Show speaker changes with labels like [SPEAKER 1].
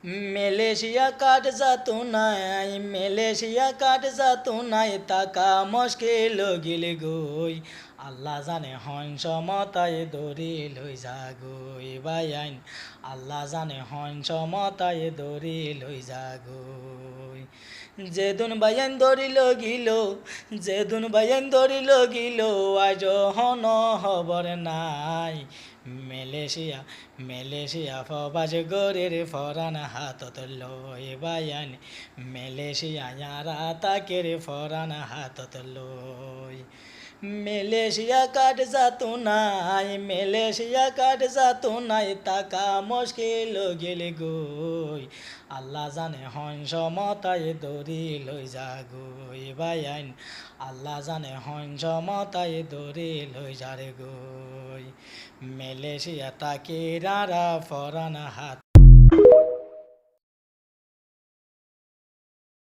[SPEAKER 1] মেলেশিয়া কাঠ যাতো নাই, মেলেশিয়া কাঠ যাতো নাই, তাকা মুশকিল গিল গই। আল্লাহ জানে হংস মতাই দৌৰি লৈ যা গৈ বায়াইন। আল্লাহ জানে হংস মতাই দৌৰি লৈ যা গৈ। যেদুন বায়ান ধরিল গিল, যেদুন বায়ান ধরিল গিল, আজ হন হবর নাই। মেলেশিয়া মেলেশিয়া ফবাজ গরের ফরান হাতত লই বায়ান। মেলেশিয়া ইয়ারা তাকের ফরান হাতত লই। মেলেশিয়া কাঠ যাতো নাই, মেলেশিয়া কাঠ যাতো নাই, তাকা মুশকিল গেল গই। আল্লাহ জানে হংস মতাই দৌৰি লৈ যা গৈ বায়ান। আল্লাহ জানে হংস মতাই দৌৰি লৈ যারে গই। মেলেশিয়া তাকে রারা ফরান হাত